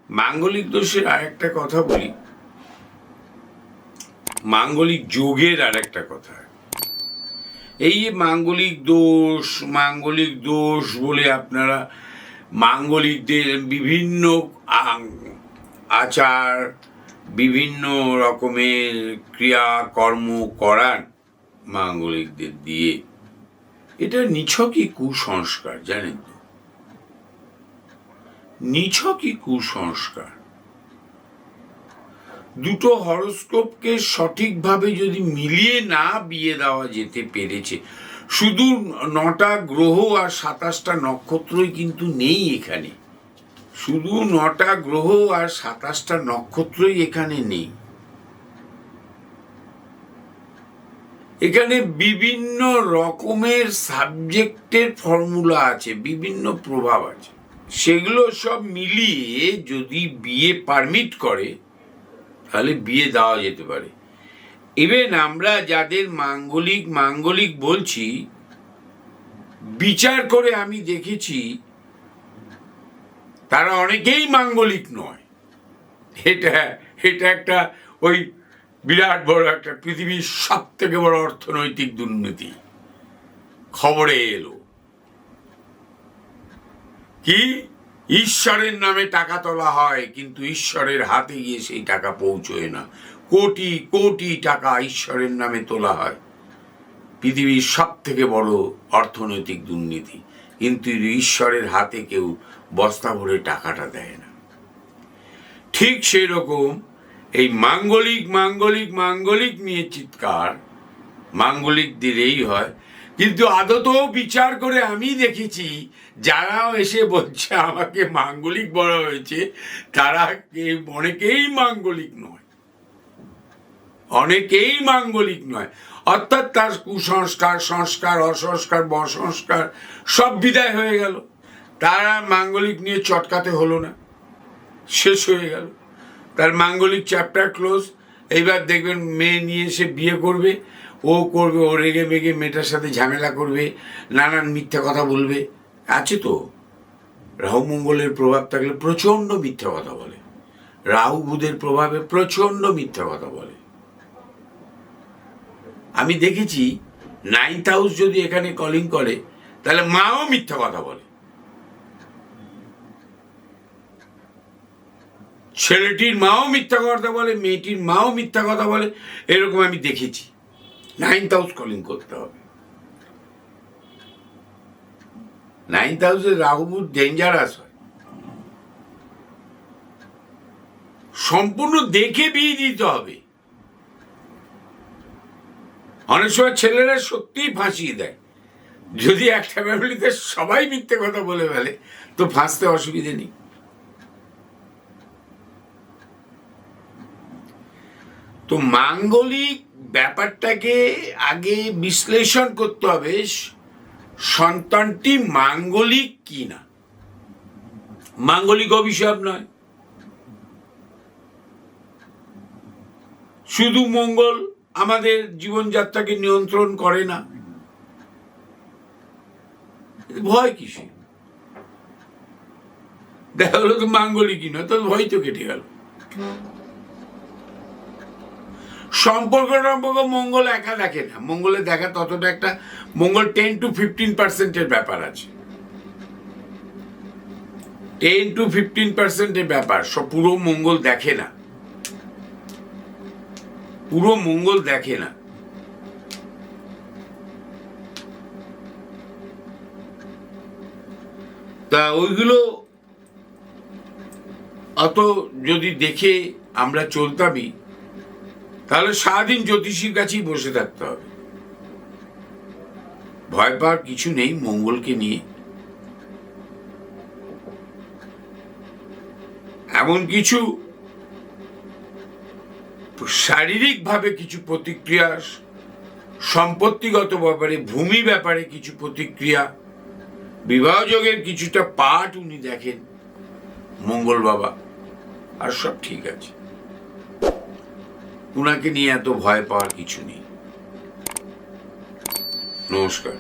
মাঙ্গলিক দোষের আরেকটা কথা বলি, মাঙ্গলিক যোগের আরেকটা কথা। এই যে মাঙ্গলিক দোষ বলে আপনারা মাঙ্গলিকদের বিভিন্ন আচার, বিভিন্ন রকমের ক্রিয়াকর্ম করান মাঙ্গলিকদের দিয়ে, এটা নিছকই কুসংস্কার, জানেন তো? নিছকই কুসংস্কার। দুটো হরোস্কোপকে সঠিকভাবে যদি মিলিয়ে না বিয়ে দেওয়া যেতে পেরেছে, শুধু 9টা গ্রহ আর 27টা নক্ষত্রই কিন্তু নেই এখানে, শুধু 9টা গ্রহ আর 27টা নক্ষত্রই এখানে নেই। এখানে বিভিন্ন রকমের সাবজেক্টের ফর্মুলা আছে, বিভিন্ন প্রভাব আছে, সেগুলো সব মিলিয়ে যদি বিয়ে পারমিট করে তাহলে বিয়ে দেওয়া যেতে পারে। ইভেন আমরা যাদের মাঙ্গলিক বলছি, বিচার করে আমি দেখেছি তারা অনেকেই মাঙ্গলিক নয়। এটা একটা ওই বিরাট বড় একটা পৃথিবীর সব থেকে বড় অর্থনৈতিক দুর্নীতি খবরে এলো। কি ঈশ্বরের নামে টাকা তোলা হয়, কিন্তু ঈশ্বরের হাতে গিয়ে সেই টাকা পৌঁছয় না। কোটি কোটি টাকা ঈশ্বরের নামে তোলা হয়, পৃথিবীর সব থেকে বড় অর্থনৈতিক দুর্নীতি, কিন্তু ঈশ্বরের হাতে কেউ বস্তা ভরে টাকাটা দেয় না। ঠিক সেই রকম এই মাঙ্গলিক নিয়ে চিৎকার মাঙ্গলিকদের এই হয়, কিন্তু আদতেও বিচার করে আমি দেখেছি যারাও এসে বলছে আমাকে মাঙ্গলিক বলা হয়েছে, তারা অনেকেই মাঙ্গলিক নয়, অর্থাৎ তার কুসংস্কার, সংস্কার, অসংস্কার, বসংস্কার সব বিদায় হয়ে গেল, তার আর মাঙ্গলিক নিয়ে চটকাতে হলো না, শেষ হয়ে গেল, তার মাঙ্গলিক চ্যাপ্টার ক্লোজ। এইবার দেখবেন মেয়ে নিয়ে সে বিয়ে করবে, ও রেগে মেগে মেয়েটার সাথে ঝামেলা করবে, নানান মিথ্যা কথা বলবে। আছে তো, রাহু মঙ্গলের প্রভাব থাকলে প্রচণ্ড মিথ্যা কথা বলে, রাহু বুধের প্রভাবে প্রচণ্ড মিথ্যা কথা বলে। আমি দেখেছি 9th হাউস যদি এখানে কলিং করে তাহলে মাও মিথ্যা কথা বলে, ছেলেটির মাও মিথ্যা কথা বলে, মেয়েটির মাও মিথ্যা কথা বলে, এরকম আমি দেখেছি। 9th হাউস কলিং করতে হবে। 9th হাউসে রাহু বুধ ডেঞ্জারাস হয়, সম্পূর্ণ দেখে বিয়ে দিতে হবে। অনেক সময় ছেলেরা সত্যিই ফাঁসিয়ে দেয়, যদি একটা ফ্যামিলিতে সবাই মিথ্যে কথা বলে ফেলে তো ফাঁসতে অসুবিধে নেই। তো মাঙ্গলিক ব্যাপারটাকে আগে বিশ্লেষণ করতে হবে, সন্তানটি মাঙ্গলিক কি না। মাঙ্গলিক অভিশাপ নয়, শুধু মঙ্গল আমাদের জীবনযাত্রাকে নিয়ন্ত্রণ করে না, ভয় কিসে? দেখা গেল তো মাঙ্গলিকই নয়, তো ভয় তো কেটে গেল। সম্পর্ক মঙ্গল একা দেখে না, মঙ্গলে দেখা ততটা একটা, মঙ্গল 10 to 15% ব্যাপার আছে, 10 to 15% ব্যাপার, পুরো মঙ্গল দেখে না, পুরো মঙ্গল দেখে না। তা ওইগুলো অত যদি দেখে আমরা চলতামই তাহলে সারাদিন জ্যোতিষীর কাছেই বসে থাকতে হবে। ভয় পাওয়ার কিছু নেই মঙ্গলকে নিয়ে। এমন কিছু শারীরিকভাবে কিছু প্রতিক্রিয়া, সম্পত্তিগত ব্যাপারে, ভূমি ব্যাপারে কিছু প্রতিক্রিয়া, বিবাহযোগের কিছুটা পাঠ উনি দেখেন মঙ্গল বাবা, আর সব ঠিক আছে। উনাকে নিয়ে এত ভয় পাওয়ার কিছু নেই। নমস্কার।